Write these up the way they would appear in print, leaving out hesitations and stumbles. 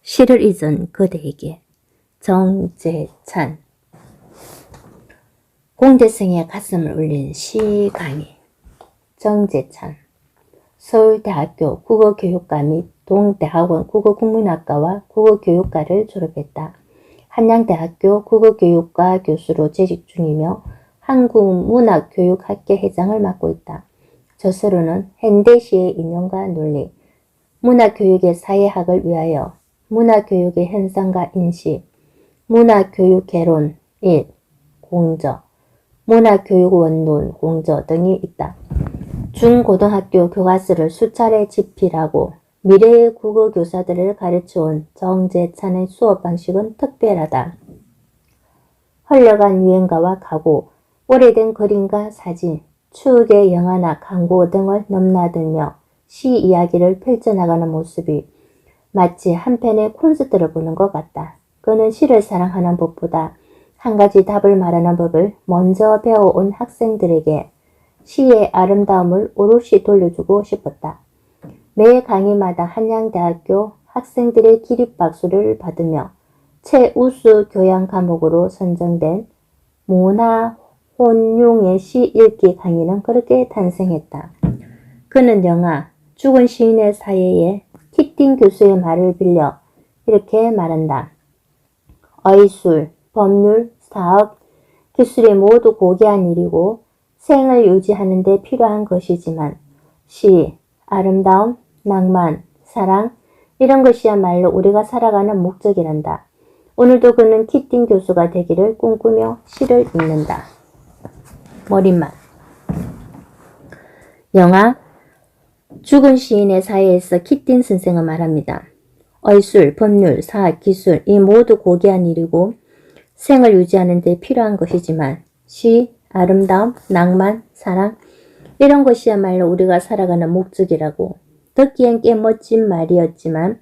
시를 잊은 그대에게. 정재찬. 공대생의 가슴을 울린 시 강의. 정재찬. 서울대학교 국어교육과 및 동대학원 국어국문학과와 국어교육과를 졸업했다. 한양대학교 국어교육과 교수로 재직 중이며 한국문학교육학회 회장을 맡고 있다. 저서로는 현대시의 인연과 논리, 문학교육의 사회학을 위하여 문학교육의 현상과 인식, 문학교육 개론 1, 공저, 문학교육 원론 공저 등이 있다. 중고등학교 교과서를 수차례 집필하고 미래의 국어교사들을 가르쳐온 정재찬의 수업 방식은 특별하다. 흘러간 유행가와 가구, 오래된 그림과 사진, 추억의 영화나 광고 등을 넘나들며 시 이야기를 펼쳐나가는 모습이 마치 한 편의 콘서트를 보는 것 같다. 그는 시를 사랑하는 법보다 한 가지 답을 말하는 법을 먼저 배워온 학생들에게 시의 아름다움을 오롯이 돌려주고 싶었다. 매 강의마다 한양대학교 학생들의 기립박수를 받으며 최우수 교양 과목으로 선정된 문화혼용의 시 읽기 강의는 그렇게 탄생했다. 그는 영화 죽은 시인의 사예에 키팅 교수의 말을 빌려 이렇게 말한다. 의술, 법률, 사업, 기술이 모두 고귀한 일이고 생을 유지하는 데 필요한 것이지만 시, 아름다움, 낭만, 사랑 이런 것이야말로 우리가 살아가는 목적이란다. 오늘도 그는 키팅 교수가 되기를 꿈꾸며 시를 읽는다. 머릿말. 영화 죽은 시인의 사회에서 키팅 선생은 말합니다. 의술, 법률, 사학, 기술 이 모두 고귀한 일이고 생을 유지하는 데 필요한 것이지만 시, 아름다움, 낭만, 사랑 이런 것이야말로 우리가 살아가는 목적이라고. 듣기엔 꽤 멋진 말이었지만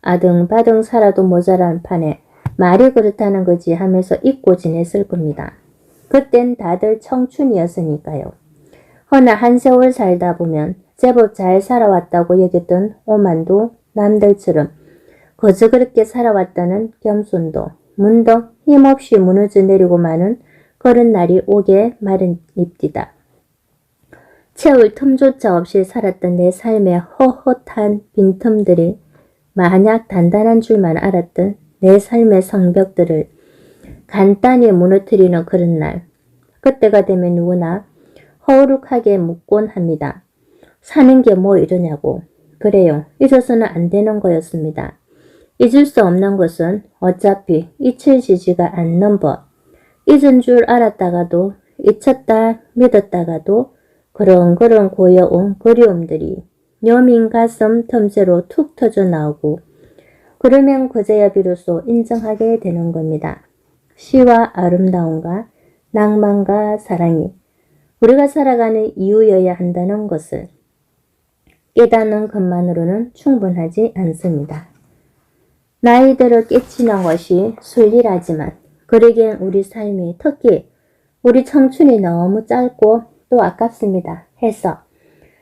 아등바등 살아도 모자란 판에 말이 그렇다는 거지 하면서 잊고 지냈을 겁니다. 그땐 다들 청춘이었으니까요. 허나 한 세월 살다 보면 제법 잘 살아왔다고 여겼던 오만도 남들처럼 거저 그렇게 살아왔다는 겸손도 문득 힘없이 무너져 내리고 마는 그런 날이 오게 마련입디다. 채울 틈조차 없이 살았던 내 삶의 헛헛한 빈틈들이 만약 단단한 줄만 알았던 내 삶의 성벽들을 간단히 무너뜨리는 그런 날. 그때가 되면 누구나 허우룩하게 묻곤 합니다. 사는 게 뭐 이러냐고. 그래요. 잊어서는 안 되는 거였습니다. 잊을 수 없는 것은 어차피 잊혀지지가 않는 법. 잊은 줄 알았다가도 잊혔다 믿었다가도 그렁그렁 고여온 그리움들이 여민 가슴 틈새로 툭 터져 나오고 그러면 그제야 비로소 인정하게 되는 겁니다. 시와 아름다움과 낭만과 사랑이 우리가 살아가는 이유여야 한다는 것을 깨닫는 것만으로는 충분하지 않습니다. 나이 들어 깨치는 것이 순리라지만 그러기엔 우리 삶이 특히 우리 청춘이 너무 짧고 또 아깝습니다. 해서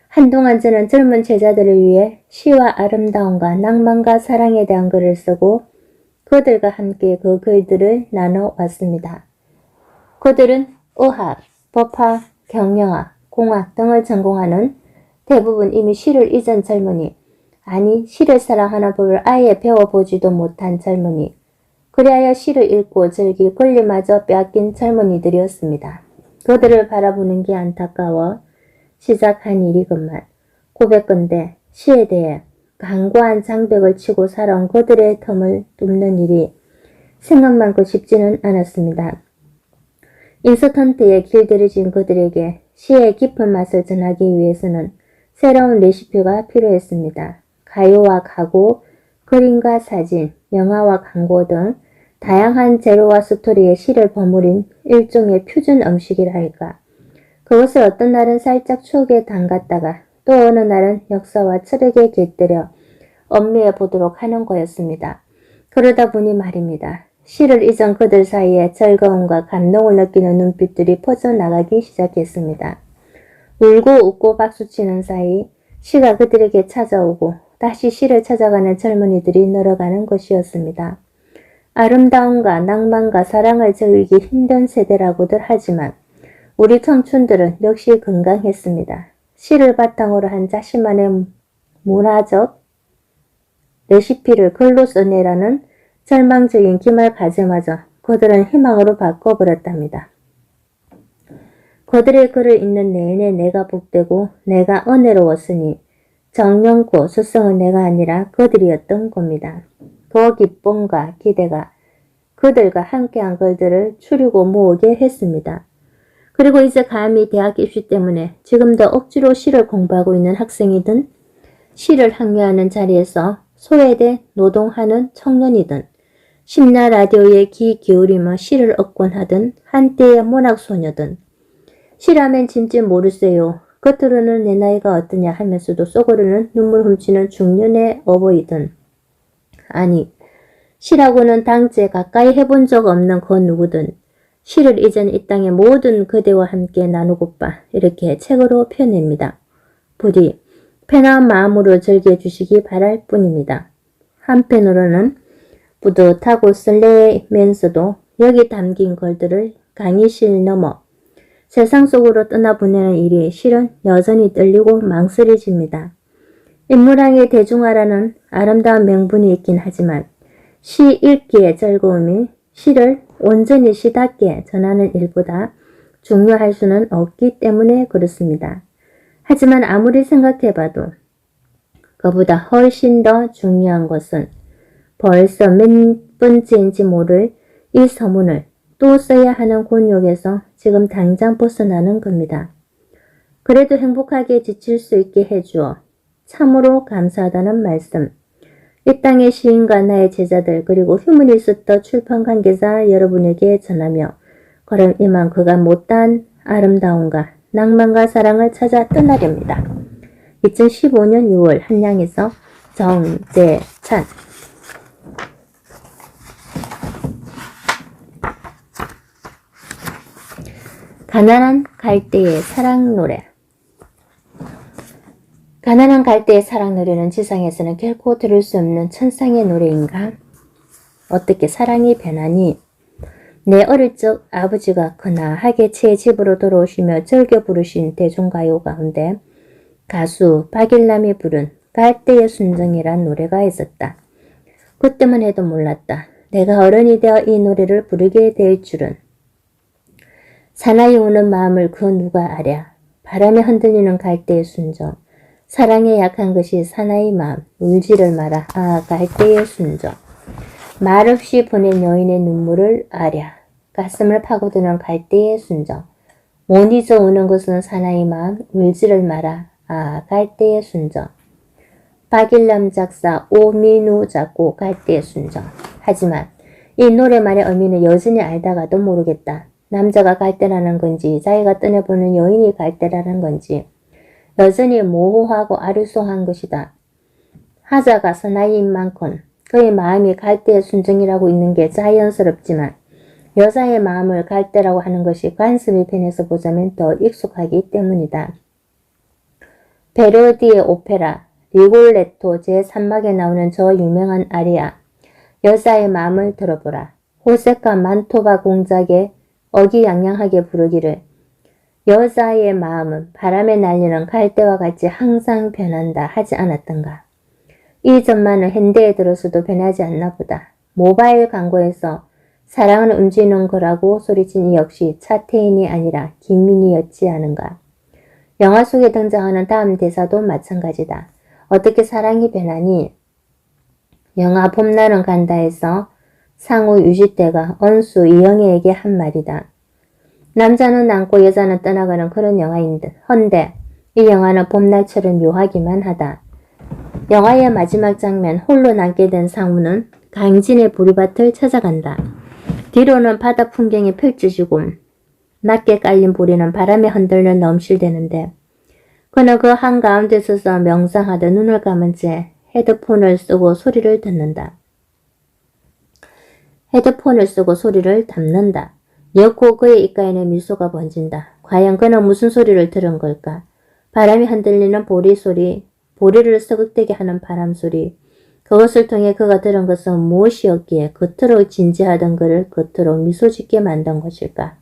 한동안 저는 젊은 제자들을 위해 시와 아름다움과 낭만과 사랑에 대한 글을 쓰고 그들과 함께 그 글들을 나눠왔습니다. 그들은 의학, 법학, 경영학, 공학 등을 전공하는 대부분 이미 시를 잊은 젊은이, 아니 시를 사랑하는 법을 아예 배워보지도 못한 젊은이, 그리하여 시를 읽고 즐길 권리마저 빼앗긴 젊은이들이었습니다. 그들을 바라보는 게 안타까워 시작한 일이건만 고백건대 시에 대해 강고한 장벽을 치고 살아온 그들의 틈을 뚫는 일이 생각만큼 쉽지는 않았습니다. 인스턴트에 길들여진 그들에게 시의 깊은 맛을 전하기 위해서는 새로운 레시피가 필요했습니다. 가요와 가구, 그림과 사진, 영화와 광고 등 다양한 재료와 스토리에 시를 버무린 일종의 퓨전 음식이라 할까. 그것을 어떤 날은 살짝 추억에 담갔다가 또 어느 날은 역사와 철학에 깃들여 음미해 보도록 하는 거였습니다. 그러다 보니 말입니다. 시를 잊은 그들 사이에 즐거움과 감동을 느끼는 눈빛들이 퍼져나가기 시작했습니다. 울고 웃고 박수치는 사이 시가 그들에게 찾아오고 다시 시를 찾아가는 젊은이들이 늘어가는 것이었습니다. 아름다움과 낭만과 사랑을 즐기기 힘든 세대라고들 하지만 우리 청춘들은 역시 건강했습니다. 시를 바탕으로 한 자신만의 문화적 레시피를 글로 써내라는 절망적인 기말 과제마저 그들은 희망으로 바꿔버렸답니다. 그들의 글을 읽는 내내 내가 복되고 내가 은혜로웠으니 정령고 스승은 내가 아니라 그들이었던 겁니다. 그 기쁨과 기대가 그들과 함께한 글들을 추리고 모으게 했습니다. 그리고 이제 감히 대학 입시 때문에 지금도 억지로 시를 공부하고 있는 학생이든 시를 학려하는 자리에서 소외돼 노동하는 청년이든 심야 라디오에 귀 기울이며 시를 억권하던 한때의 문학소녀든 시라면 진짜 모르세요. 겉으로는 내 나이가 어떠냐 하면서도 속으로는 눈물 훔치는 중년의 어버이든 아니 시라고는 당체 가까이 해본 적 없는 그 누구든 시를 이젠 이 땅의 모든 그대와 함께 나누고파 이렇게 책으로 펴냅니다. 부디 편한 마음으로 즐겨주시기 바랄 뿐입니다. 한편으로는 뿌듯하고 설레면서도 여기 담긴 글들을 강의실 넘어 세상 속으로 떠나보내는 일이 실은 여전히 떨리고 망설여집니다. 인물항의 대중화라는 아름다운 명분이 있긴 하지만 시 읽기의 즐거움이 시를 온전히 시답게 전하는 일보다 중요할 수는 없기 때문에 그렇습니다. 하지만 아무리 생각해봐도 그보다 훨씬 더 중요한 것은 벌써 몇 번째인지 모를 이 서문을 또 써야 하는 곤욕에서 지금 당장 벗어나는 겁니다. 그래도 행복하게 지칠 수 있게 해주어 참으로 감사하다는 말씀. 이 땅의 시인과 나의 제자들 그리고 휴머니스트 출판 관계자 여러분에게 전하며 그럼 이만 그가 못다한 아름다움과 낭만과 사랑을 찾아 떠나렵니다. 2015년 6월 한양에서 정재찬. 가난한 갈대의 사랑 노래. 가난한 갈대의 사랑 노래는 지상에서는 결코 들을 수 없는 천상의 노래인가? 어떻게 사랑이 변하니? 내 어릴 적 아버지가 거나하게 제 집으로 돌아오시며 즐겨 부르신 대중가요 가운데 가수 박일남이 부른 갈대의 순정이란 노래가 있었다. 그때만 해도 몰랐다. 내가 어른이 되어 이 노래를 부르게 될 줄은. 사나이 우는 마음을 그 누가 아랴. 바람에 흔들리는 갈대의 순정. 사랑에 약한 것이 사나이 마음. 울지를 마라. 아 갈대의 순정. 말없이 보낸 여인의 눈물을 아랴. 가슴을 파고드는 갈대의 순정. 못 잊어 우는 것은 사나이 마음. 울지를 마라. 아 갈대의 순정. 박일남 작사 오민우 작곡 갈대의 순정. 하지만 이 노래만의 의미는 여전히 알다가도 모르겠다. 남자가 갈대라는 건지 자기가 떠내보는 여인이 갈대라는 건지 여전히 모호하고 아리송한 것이다. 하자가 사나이인 만큼 그의 마음이 갈대의 순정이라고 있는 게 자연스럽지만 여자의 마음을 갈대라고 하는 것이 관습의 편에서 보자면 더 익숙하기 때문이다. 베르디의 오페라 리골레토 제3막에 나오는 저 유명한 아리아 여자의 마음을 들어보라. 호세카 만토바 공작에 어기양양하게 부르기를 여자의 마음은 바람에 날리는 갈대와 같이 항상 변한다 하지 않았던가. 이 점만은 현대에 들어서도 변하지 않나 보다. 모바일 광고에서 사랑은 움직이는 거라고 소리친 이 역시 차태인이 아니라 김민희였지 않은가. 영화 속에 등장하는 다음 대사도 마찬가지다. 어떻게 사랑이 변하니? 영화 봄날은 간다에서 상우 유지태가 언수 이영애에게 한 말이다. 남자는 남고 여자는 떠나가는 그런 영화인 듯. 헌데 이 영화는 봄날처럼 묘하기만 하다. 영화의 마지막 장면 홀로 남게 된 상우는 강진의 보리밭을 찾아간다. 뒤로는 바다 풍경이 펼쳐지고 낮게 깔린 보리는 바람에 흔들려 넘실대는데 그는 그 한가운데 서서 명상하다 눈을 감은 채 헤드폰을 쓰고 소리를 듣는다. 헤드폰을 쓰고 소리를 담는다. 였고 그의 입가에는 미소가 번진다. 과연 그는 무슨 소리를 들은 걸까? 바람이 흔들리는 보리 소리, 보리를 서걱대게 하는 바람소리, 그것을 통해 그가 들은 것은 무엇이었기에 겉으로 진지하던 그를 겉으로 미소짓게 만든 것일까?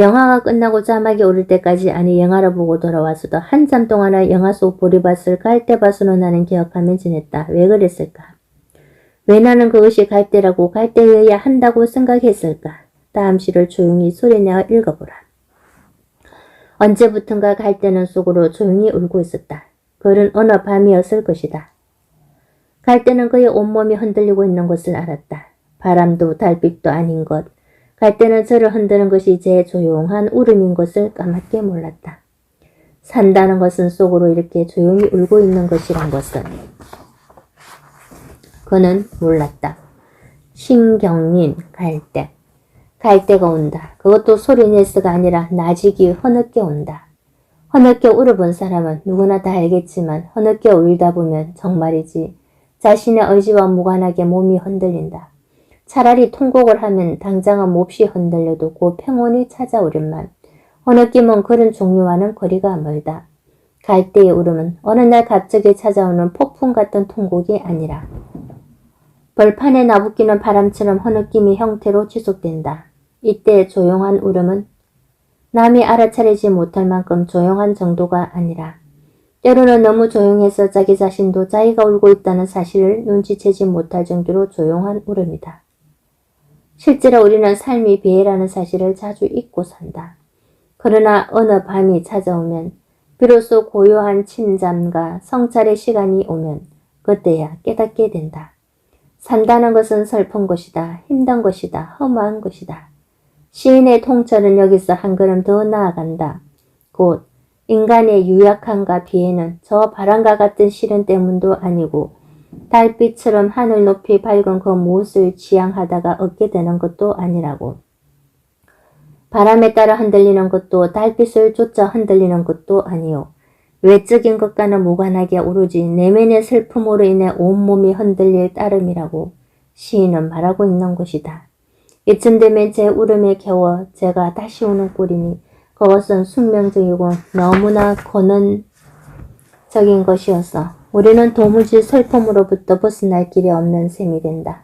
영화가 끝나고 자막이 오를 때까지 아니 영화를 보고 돌아와서도 한참 동안은 영화 속 보리밭을 갈대밭으로 나는 기억하며 지냈다. 왜 그랬을까? 왜 나는 그것이 갈대라고 갈대여야 한다고 생각했을까? 다음 시를 조용히 소리내어 읽어보라. 언제부턴가 갈대는 속으로 조용히 울고 있었다. 그는 어느 밤이었을 것이다. 갈대는 그의 온몸이 흔들리고 있는 것을 알았다. 바람도 달빛도 아닌 것. 갈대는 저를 흔드는 것이 제 조용한 울음인 것을 까맣게 몰랐다. 산다는 것은 속으로 이렇게 조용히 울고 있는 것이란 것은 그는 몰랐다. 신경린 갈대. 갈대가 온다. 그것도 소리내서가 아니라 나직이 흐느껴 온다. 흐느껴 울어본 사람은 누구나 다 알겠지만 흐느껴 울다 보면 정말이지 자신의 의지와 무관하게 몸이 흔들린다. 차라리 통곡을 하면 당장은 몹시 흔들려도 곧 평온이 찾아오련만 흐느낌은 그런 종류와는 거리가 멀다. 갈대의 울음은 어느 날 갑자기 찾아오는 폭풍 같은 통곡이 아니라 벌판에 나부끼는 바람처럼 흐느낌의 형태로 지속된다. 이때 조용한 울음은 남이 알아차리지 못할 만큼 조용한 정도가 아니라 때로는 너무 조용해서 자기 자신도 자기가 울고 있다는 사실을 눈치채지 못할 정도로 조용한 울음이다. 실제로 우리는 삶이 비애라는 사실을 자주 잊고 산다. 그러나 어느 밤이 찾아오면 비로소 고요한 침잠과 성찰의 시간이 오면 그때야 깨닫게 된다. 산다는 것은 슬픈 것이다. 힘든 것이다. 허무한 것이다. 시인의 통찰은 여기서 한 걸음 더 나아간다. 곧 인간의 유약함과 비애는 저 바람과 같은 시련 때문도 아니고 달빛처럼 하늘 높이 밝은 그 무엇을 지향하다가 얻게 되는 것도 아니라고. 바람에 따라 흔들리는 것도 달빛을 쫓아 흔들리는 것도 아니요. 외적인 것과는 무관하게 오로지 내면의 슬픔으로 인해 온몸이 흔들릴 따름이라고 시인은 말하고 있는 것이다. 이쯤 되면 제 울음에 겨워 제가 다시 우는 꼴이니 그것은 숙명적이고 너무나 근원적인 것이어서 우리는 도무지 슬픔으로부터 벗어날 길이 없는 셈이 된다.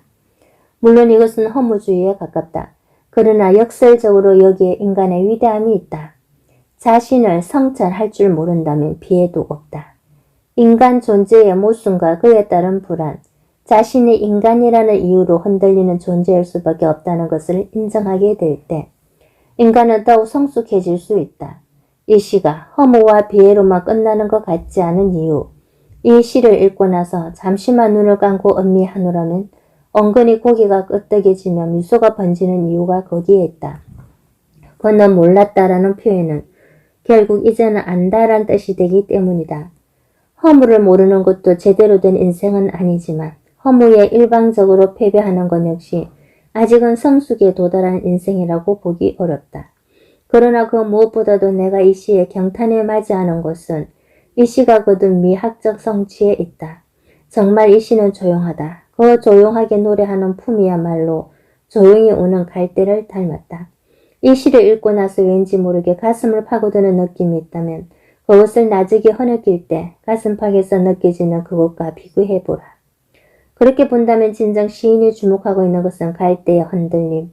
물론 이것은 허무주의에 가깝다. 그러나 역설적으로 여기에 인간의 위대함이 있다. 자신을 성찰할 줄 모른다면 비애도 없다. 인간 존재의 모순과 그에 따른 불안, 자신이 인간이라는 이유로 흔들리는 존재일 수밖에 없다는 것을 인정하게 될 때 인간은 더욱 성숙해질 수 있다. 이 시가 허무와 비애로만 끝나는 것 같지 않은 이유, 이 시를 읽고 나서 잠시만 눈을 감고 음미하노라면 은근히 고개가 끄덕여지며 미소가 번지는 이유가 거기에 있다. 그는 몰랐다라는 표현은 결국 이제는 안다란 뜻이 되기 때문이다. 허무를 모르는 것도 제대로 된 인생은 아니지만 허무에 일방적으로 패배하는 것 역시 아직은 성숙에 도달한 인생이라고 보기 어렵다. 그러나 그 무엇보다도 내가 이 시에 경탄에 맞이하는 것은 이 시가 거둔 미학적 성취에 있다. 정말 이 시는 조용하다. 그 조용하게 노래하는 품이야말로 조용히 우는 갈대를 닮았다. 이 시를 읽고 나서 왠지 모르게 가슴을 파고드는 느낌이 있다면 그것을 나직이 흐느낄 때 가슴팍에서 느껴지는 그것과 비교해보라. 그렇게 본다면 진정 시인이 주목하고 있는 것은 갈대의 흔들림,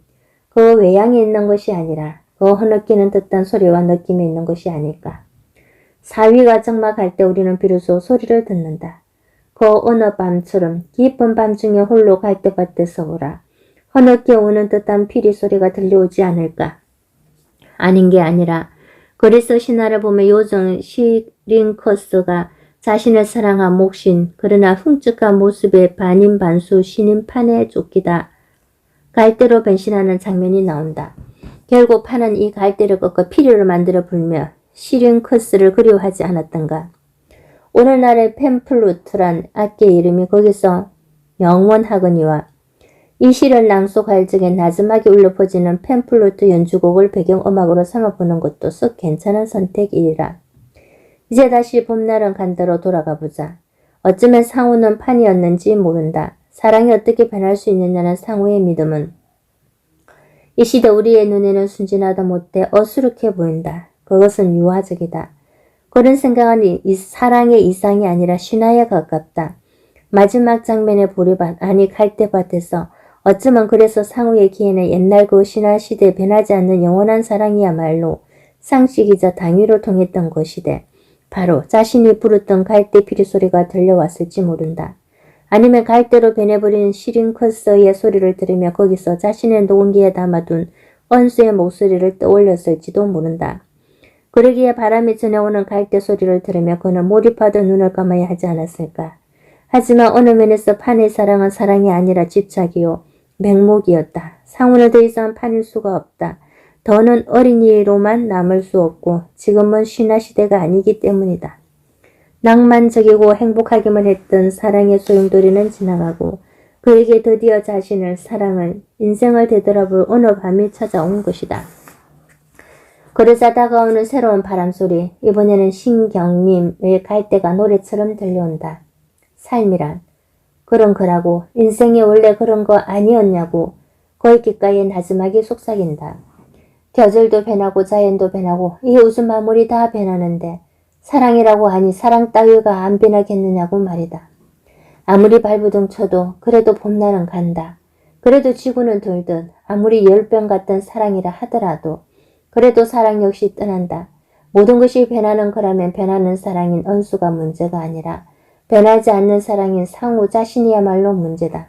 그 외양에 있는 것이 아니라 그 흐느끼는 듯한 소리와 느낌에 있는 것이 아닐까. 사위가 적막할 때 우리는 비로소 소리를 듣는다. 그 어느 밤처럼 깊은 밤중에 홀로 갈대밭에 서보라. 흐느껴 오는 듯한 피리 소리가 들려오지 않을까. 아닌 게 아니라 그리스 신화를 보면 요정 시링커스가 자신을 사랑한 목신 그러나 흉측한 모습에 반인반수 신인 판에 쫓기다 갈대로 변신하는 장면이 나온다. 결국 판은 이 갈대를 꺾어 피리를 만들어 불며 시링커스를 그리워하지 않았던가. 오늘날의 팸플루트란 악기의 이름이 거기서 영원하거니와 이 시를 낭독할 적에 나지막이 울려 퍼지는 팸플루트 연주곡을 배경음악으로 삼아보는 것도 썩 괜찮은 선택이라. 이제 다시 봄날은 간다로 돌아가보자. 어쩌면 상우는 판이었는지 모른다. 사랑이 어떻게 변할 수 있느냐는 상우의 믿음은 이 시대 우리의 눈에는 순진하다 못해 어수룩해 보인다. 그것은 유화적이다. 그런 생각은 이 사랑의 이상이 아니라 신화에 가깝다. 마지막 장면의 보리밭, 아니 갈대밭에서 어쩌면 그래서 상우의 기에는 옛날 그 신화시대에 변하지 않는 영원한 사랑이야말로 상식이자 당위로 통했던 것이되 바로 자신이 부르던 갈대 피리소리가 들려왔을지 모른다. 아니면 갈대로 변해버린 시링커스의 소리를 들으며 거기서 자신의 녹음기에 담아둔 언수의 목소리를 떠올렸을지도 모른다. 그러기에 바람이 전해오는 갈대 소리를 들으며 그는 몰입하듯 눈을 감아야 하지 않았을까. 하지만 어느 면에서 판의 사랑은 사랑이 아니라 집착이요 맹목이었다. 상우는 더 이상 판일 수가 없다. 더는 어린이로만 남을 수 없고 지금은 신화시대가 아니기 때문이다. 낭만적이고 행복하기만 했던 사랑의 소용돌이는 지나가고 그에게 드디어 자신을 사랑을 인생을 되돌아볼 어느 밤이 찾아온 것이다. 그러자 다가오는 새로운 바람소리, 이번에는 신경님의 갈대가 노래처럼 들려온다. 삶이란 그런 거라고, 인생이 원래 그런 거 아니었냐고 거의 귓가에 나지막이 속삭인다. 계절도 변하고 자연도 변하고 이 웃음 만물이 다 변하는데 사랑이라고 하니 사랑 따위가 안 변하겠느냐고 말이다. 아무리 발부둥 쳐도 그래도 봄날은 간다. 그래도 지구는 돌듯 아무리 열병 같던 사랑이라 하더라도 그래도 사랑 역시 떠난다. 모든 것이 변하는 거라면 변하는 사랑인 언수가 문제가 아니라 변하지 않는 사랑인 상우 자신이야말로 문제다.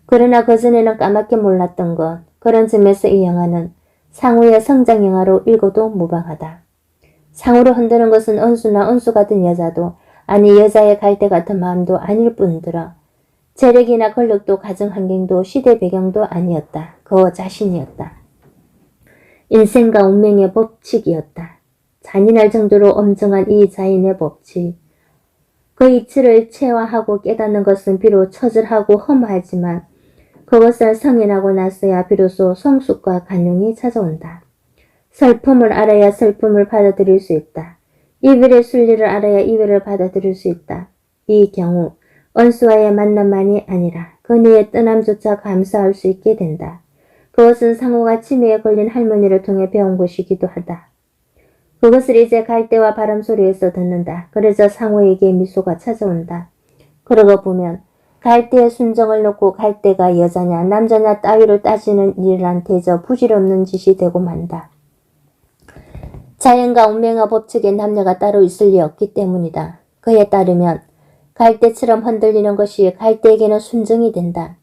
그러나 그전에는 까맣게 몰랐던 것, 그런 점에서 이 영화는 상우의 성장 영화로 읽어도 무방하다. 상우를 흔드는 것은 언수나 언수 같은 여자도 아니 여자의 갈대 같은 마음도 아닐 뿐더러 재력이나 권력도 가정 환경도 시대 배경도 아니었다. 그 자신이었다. 인생과 운명의 법칙이었다. 잔인할 정도로 엄정한 이 자인의 법칙. 그 이치를 체화하고 깨닫는 것은 비록 처절하고 험하지만 그것을 성인하고 나서야 비로소 성숙과 간용이 찾아온다. 슬픔을 알아야 슬픔을 받아들일 수 있다. 이별의 순리를 알아야 이별을 받아들일 수 있다. 이 경우 언수와의 만남만이 아니라 그녀의 떠남조차 감사할 수 있게 된다. 그것은 상우가 치매에 걸린 할머니를 통해 배운 것이기도 하다. 그것을 이제 갈대와 바람소리에서 듣는다. 그러자 상우에게 미소가 찾아온다. 그러고 보면 갈대의 순정을 놓고 갈대가 여자냐 남자냐 따위로 따지는 일이란 대저 부질없는 짓이 되고 만다. 자연과 운명의 법칙에 남녀가 따로 있을 리 없기 때문이다. 그에 따르면 갈대처럼 흔들리는 것이 갈대에게는 순정이 된다.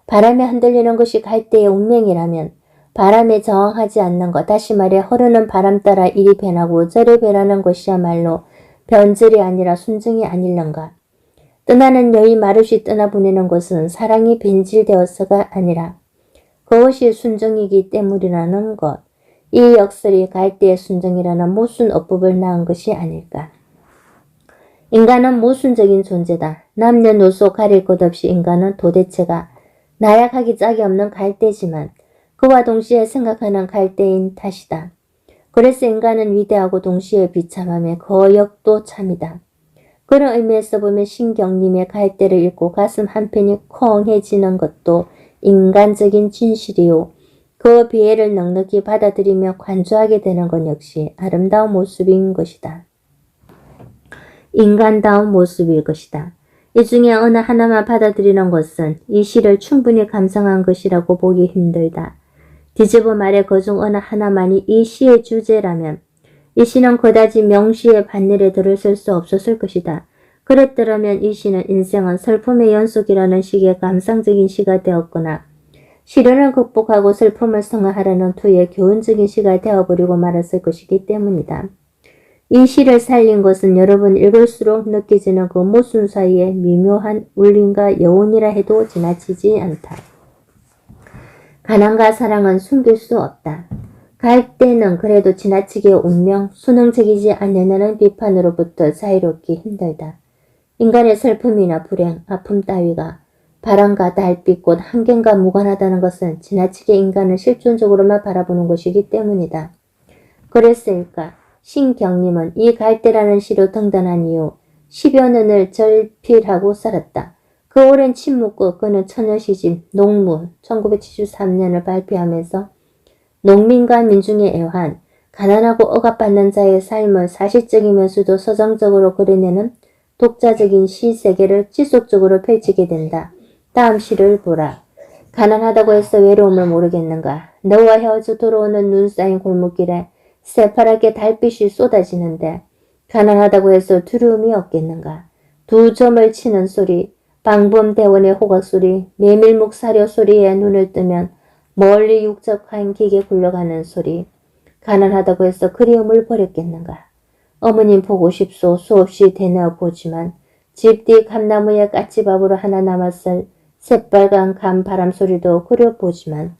바람에 흔들리는 것이 갈대의 운명이라면 바람에 저항하지 않는 것, 다시 말해 흐르는 바람 따라 이리 변하고 저리 변하는 것이야말로 변절이 아니라 순정이 아닐런가. 떠나는 여의 말없이 떠나보내는 것은 사랑이 변질되어서가 아니라 그것이 순정이기 때문이라는 것. 이 역설이 갈대의 순정이라는 모순 어법을 낳은 것이 아닐까. 인간은 모순적인 존재다. 남녀노소 가릴 것 없이 인간은 도대체가 나약하기 짝이 없는 갈대지만 그와 동시에 생각하는 갈대인 탓이다. 그래서 인간은 위대하고 동시에 비참함에 그 역도 참이다. 그런 의미에서 보면 신경님의 갈대를 읽고 가슴 한편이 콩해지는 것도 인간적인 진실이요. 그 비애를 넉넉히 받아들이며 관조하게 되는 것 역시 아름다운 모습인 것이다. 인간다운 모습일 것이다. 이 중에 어느 하나만 받아들이는 것은 이 시를 충분히 감상한 것이라고 보기 힘들다. 뒤집어 말해 그중 어느 하나만이 이 시의 주제라면 이 시는 그다지 명시의 반열에 들어설 수 없었을 것이다. 그랬더라면 이 시는 인생은 슬픔의 연속이라는 식의 감상적인 시가 되었거나 시련을 극복하고 슬픔을 성화하라는 투의 교훈적인 시가 되어버리고 말았을 것이기 때문이다. 이 시를 살린 것은 여러분 읽을수록 느껴지는 그 모순 사이의 미묘한 울림과 여운이라 해도 지나치지 않다. 가난과 사랑은 숨길 수 없다. 갈대는 그래도 지나치게 운명, 수능적이지 않냐는 비판으로부터 자유롭기 힘들다. 인간의 슬픔이나 불행, 아픔 따위가 바람과 달빛꽃, 환경과 무관하다는 것은 지나치게 인간을 실존적으로만 바라보는 것이기 때문이다. 그랬을까? 신경님은 이 갈대라는 시로 등단한 이후 10여 년을 절필하고 살았다. 그 오랜 침묵 끝 그는 처녀시집 농무 1973년을 발표하면서 농민과 민중의 애환, 가난하고 억압받는 자의 삶은 사실적이면서도 서정적으로 그려내는 독자적인 시 세계를 지속적으로 펼치게 된다. 다음 시를 보라. 가난하다고 해서 외로움을 모르겠는가. 너와 헤어져 돌아오는 눈 쌓인 골목길에 새파랗게 달빛이 쏟아지는데 가난하다고 해서 두려움이 없겠는가. 두 점을 치는 소리, 방범대원의 호각 소리, 메밀묵 사료 소리에 눈을 뜨면 멀리 육적한 기계 굴러가는 소리. 가난하다고 해서 그리움을 버렸겠는가. 어머님 보고 싶소 수없이 대내어 보지만 집 뒤 감나무에 까치밥으로 하나 남았을 새빨간 감바람 소리도 그려보지만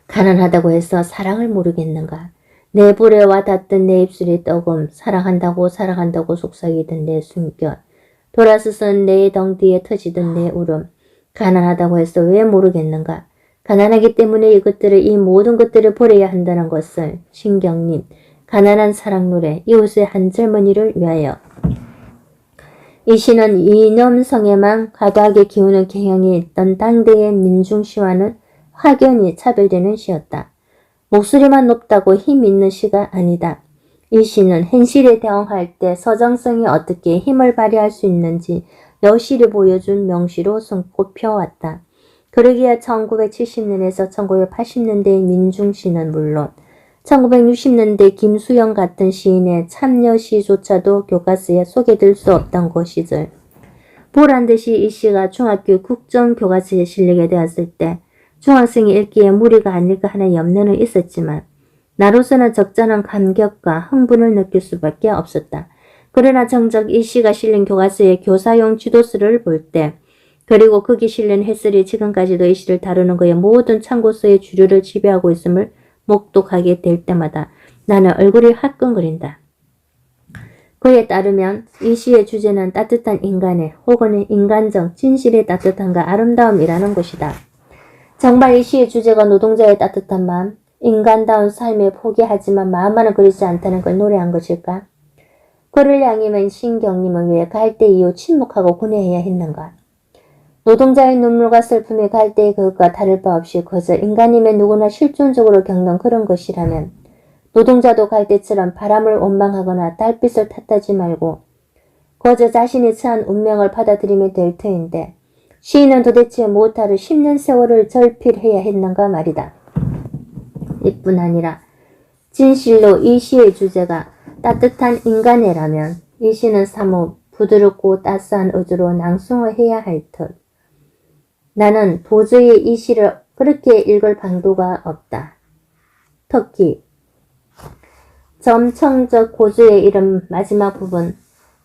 가난하다고 해서 사랑을 모르겠는가. 내 볼에 와닿던 내 입술이 떠금 사랑한다고 속삭이던 내 숨결 돌아서선 내 덩 뒤에 터지던 내 울음. 가난하다고 해서 왜 모르겠는가. 가난하기 때문에 이 모든 것들을 버려야 한다는 것을 신경님 가난한 사랑 노래 이웃의 한 젊은이를 위하여. 이 시는 이념성에만 과도하게 기우는 경향이 있던 당대의 민중시와는 확연히 차별되는 시였다. 목소리만 높다고 힘 있는 시가 아니다. 이 시는 현실에 대응할 때 서정성이 어떻게 힘을 발휘할 수 있는지 여실히 보여준 명시로 손꼽혀왔다. 그러기에 1970년에서 1980년대의 민중시는 물론 1960년대 김수영 같은 시인의 참여시조차도 교과서에 소개될 수 없던 것이들. 보란듯이 이 시가 중학교 국정교과서에 실리게 되었을 때 중학생이 읽기에 무리가 아닐까 하는 염려는 있었지만 나로서는 적잖은 감격과 흥분을 느낄 수밖에 없었다. 그러나 정작 이 시가 실린 교과서의 교사용 지도서를 볼 때 그리고 거기 실린 해설이 지금까지도 이 시를 다루는 그의 모든 참고서의 주류를 지배하고 있음을 목독하게 될 때마다 나는 얼굴이 화끈거린다. 그에 따르면 이 시의 주제는 따뜻한 인간의 혹은 인간적 진실의 따뜻함과 아름다움이라는 것이다. 정말 이 시의 주제가 노동자의 따뜻한 마음, 인간다운 삶에 포기하지만 마음만은 그리지 않다는 걸 노래한 것일까? 그를 양이면 신경님은 왜 갈대 이후 침묵하고 고뇌해야 했는가? 노동자의 눈물과 슬픔이 갈대의 그것과 다를 바 없이 그저 인간이면 누구나 실존적으로 겪는 그런 것이라면 노동자도 갈대처럼 바람을 원망하거나 달빛을 탓하지 말고 그저 자신이 처한 운명을 받아들이면 될 터인데 시인은 도대체 무엇하러 10년 세월을 절필해야 했는가 말이다. 이뿐 아니라 진실로 이 시의 주제가 따뜻한 인간애라면 이 시는 사뭇 부드럽고 따스한 어조로 낭송을 해야 할 듯. 나는 도저히 이 시를 그렇게 읽을 방도가 없다. 특히 점청적 고주의 이름 마지막 부분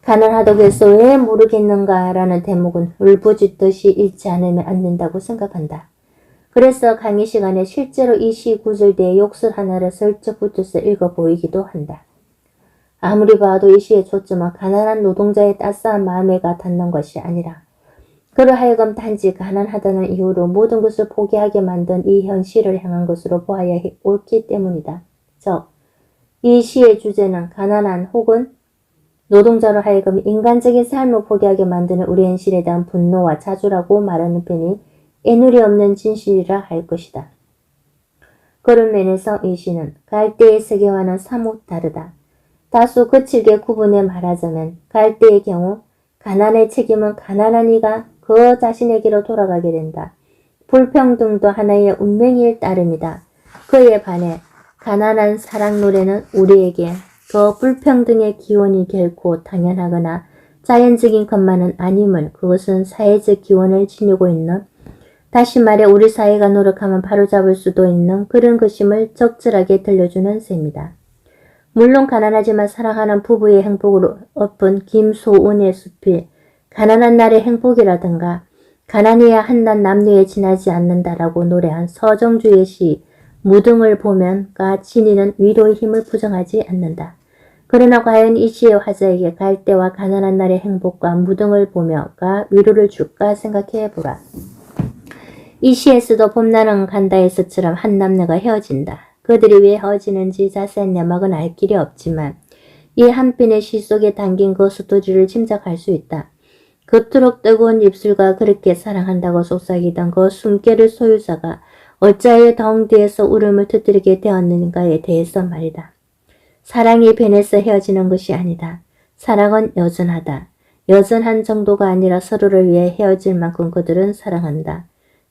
가난하다고 해서 왜 모르겠는가 라는 대목은 울부짖듯이 읽지 않으면 안 된다고 생각한다. 그래서 강의 시간에 실제로 이 시 구절대에 욕설 하나를 슬쩍 붙여서 읽어 보이기도 한다. 아무리 봐도 이 시의 초점은 가난한 노동자의 따스한 마음에 닿는 것이 아니라 그로 하여금 단지 가난하다는 이유로 모든 것을 포기하게 만든 이 현실을 향한 것으로 보아야 옳기 때문이다. 즉, 이 시의 주제는 가난한 혹은 노동자로 하여금 인간적인 삶을 포기하게 만드는 우리 현실에 대한 분노와 자주라고 말하는 편이 애누리 없는 진실이라 할 것이다. 그런 면에서 이 시는 갈대의 세계와는 사뭇 다르다. 다소 거칠게 구분해 말하자면 갈대의 경우 가난의 책임은 가난한 이가 그 자신에게로 돌아가게 된다. 불평등도 하나의 운명일 따름이다. 그에 반해 가난한 사랑 노래는 우리에게 그 불평등의 기원이 결코 당연하거나 자연적인 것만은 아님을 그것은 사회적 기원을 지니고 있는 다시 말해 우리 사회가 노력하면 바로잡을 수도 있는 그런 것임을 적절하게 들려주는 셈이다. 물론 가난하지만 사랑하는 부부의 행복으로 엎은 김소운의 숲이 가난한 날의 행복이라든가 가난해야 한낱 남녀에 지나지 않는다라고 노래한 서정주의 시 무등을 보면가 진이는 위로의 힘을 부정하지 않는다. 그러나 과연 이 시의 화자에게 갈대와 가난한 날의 행복과 무등을 보며가 위로를 줄까 생각해보라. 이 시에서도 봄날은 간다에서처럼 한 남녀가 헤어진다. 그들이 왜 헤어지는지 자세한 내막은 알 길이 없지만 이 한편의 시 속에 담긴 그 스토리를 짐작할 수 있다. 그토록 뜨거운 입술과 그렇게 사랑한다고 속삭이던 그 숨결의 소유자가 어찌하여 덩 뒤에서 울음을 터뜨리게 되었는가에 대해서 말이다. 사랑이 변해서 헤어지는 것이 아니다. 사랑은 여전하다. 여전한 정도가 아니라 서로를 위해 헤어질 만큼 그들은 사랑한다.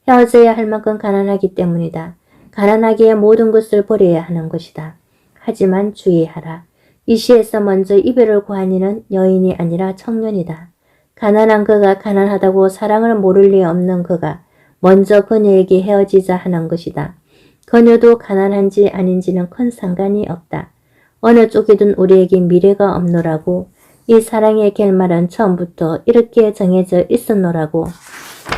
헤어져야 할 만큼 가난하기 때문이다. 가난하기에 모든 것을 버려야 하는 것이다. 하지만 주의하라. 이 시에서 먼저 이별을 고하니는 여인이 아니라 청년이다. 가난한 그가 가난하다고 사랑을 모를 리 없는 그가 먼저 그녀에게 헤어지자 하는 것이다. 그녀도 가난한지 아닌지는 큰 상관이 없다. 어느 쪽이든 우리에게 미래가 없노라고. 이 사랑의 결말은 처음부터 이렇게 정해져 있었노라고.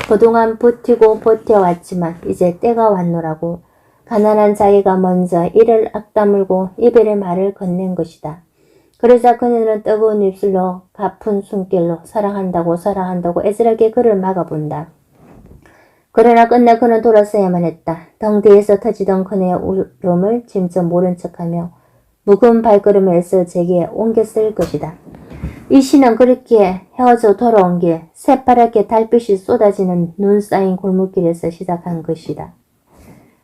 그동안 버티고 버텨왔지만 이제 때가 왔노라고. 가난한 자기가 먼저 이를 악다물고 이별의 말을 건넨 것이다. 그러자 그녀는 뜨거운 입술로 가쁜 숨결로 사랑한다고 애절하게 그를 막아본다. 그러나 끝내 그는 돌아서야만 했다. 덩 뒤에서 터지던 그녀의 울음을 짐쩍 모른 척하며 묵은 발걸음에서 제게 옮겼을 것이다. 이 시는 그렇게 헤어져 돌아온 게 새파랗게 달빛이 쏟아지는 눈 쌓인 골목길에서 시작한 것이다.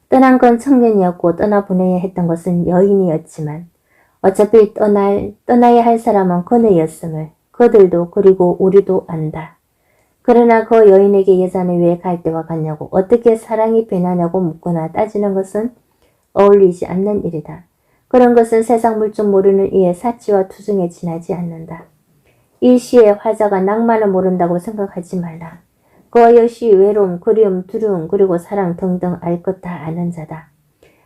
떠난 건 청년이었고 떠나보내야 했던 것은 여인이었지만 어차피 떠나야 할 사람은 그녀였음을 그들도 그리고 우리도 안다. 그러나 그 여인에게 여자는 왜 갈대와 같냐고 어떻게 사랑이 변하냐고 묻거나 따지는 것은 어울리지 않는 일이다. 그런 것은 세상 물정 모르는 이의 사치와 투정에 지나지 않는다. 이 시의 화자가 낭만을 모른다고 생각하지 말라. 그와 역시 외로움, 그리움, 두려움, 그리고 사랑 등등 알 것 다 아는 자다.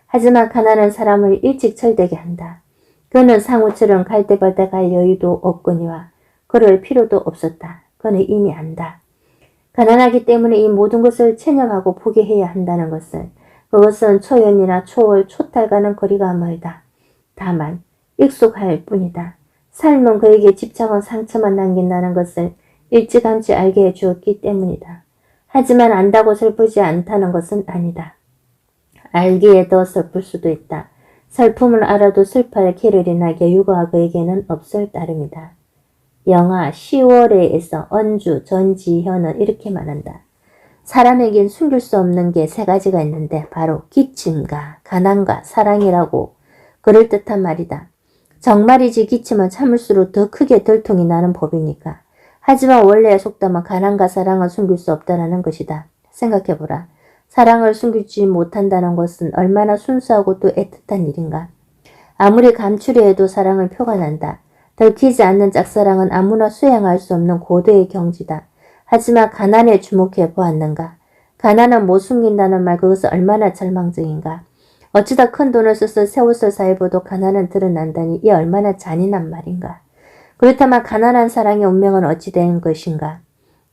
하지만 가난한 사람을 일찍 철되게 한다. 그는 상우처럼 갈대벌떼 갈 여유도 없거니와 그럴 필요도 없었다. 그는 이미 안다. 가난하기 때문에 이 모든 것을 체념하고 포기해야 한다는 것은 그것은 초연이나 초월, 초탈과는 거리가 멀다. 다만 익숙할 뿐이다. 삶은 그에게 집착은 상처만 남긴다는 것을 일찌감치 알게 해주었기 때문이다. 하지만 안다고 슬프지 않다는 것은 아니다. 알기에 더 슬플 수도 있다. 슬픔을 알아도 슬퍼할 게으르나 여유가 그에게는 없을 따름이다. 영화 10월에서 언주 전지현은 이렇게 말한다. 사람에겐 숨길 수 없는 게 세 가지가 있는데 바로 기침과 가난과 사랑이라고. 그럴듯한 말이다. 정말이지 기침은 참을수록 더 크게 들통이 나는 법이니까. 하지만 원래의 속담은 가난과 사랑은 숨길 수 없다는 것이다. 생각해보라. 사랑을 숨기지 못한다는 것은 얼마나 순수하고 또 애틋한 일인가. 아무리 감추려 해도 사랑은 표가 난다. 들키지 않는 짝사랑은 아무나 수행할 수 없는 고도의 경지다. 하지만 가난에 주목해 보았는가. 가난은 못 숨긴다는 말 그것은 얼마나 절망적인가. 어찌다 큰 돈을 써서 새 옷을 사입어도 가난은 드러난다니 이 얼마나 잔인한 말인가. 그렇다면 가난한 사랑의 운명은 어찌 되는 것인가.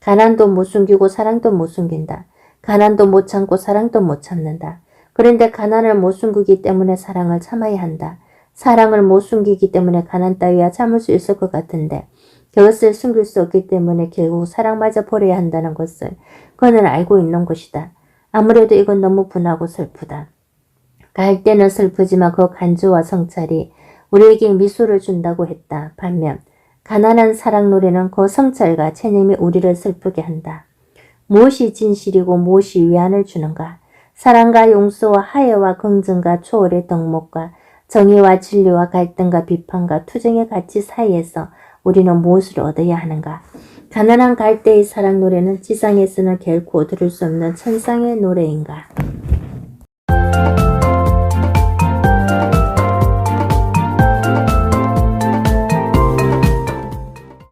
가난도 못 숨기고 사랑도 못 숨긴다. 가난도 못 참고 사랑도 못 참는다. 그런데 가난을 못 숨기기 때문에 사랑을 참아야 한다. 사랑을 못 숨기기 때문에 가난 따위야 참을 수 있을 것 같은데 그것을 숨길 수 없기 때문에 결국 사랑마저 버려야 한다는 것을 그는 알고 있는 것이다. 아무래도 이건 너무 분하고 슬프다. 갈 때는 슬프지만 그 간주와 성찰이 우리에게 미소를 준다고 했다. 반면 가난한 사랑 노래는 그 성찰과 체념이 우리를 슬프게 한다. 무엇이 진실이고 무엇이 위안을 주는가? 사랑과 용서와 하애와 긍정과 초월의 덕목과 정의와 진리와 갈등과 비판과 투정의 가치 사이에서 우리는 무엇을 얻어야 하는가? 가난한 갈대의 사랑 노래는 지상에서는 결코 들을 수 없는 천상의 노래인가?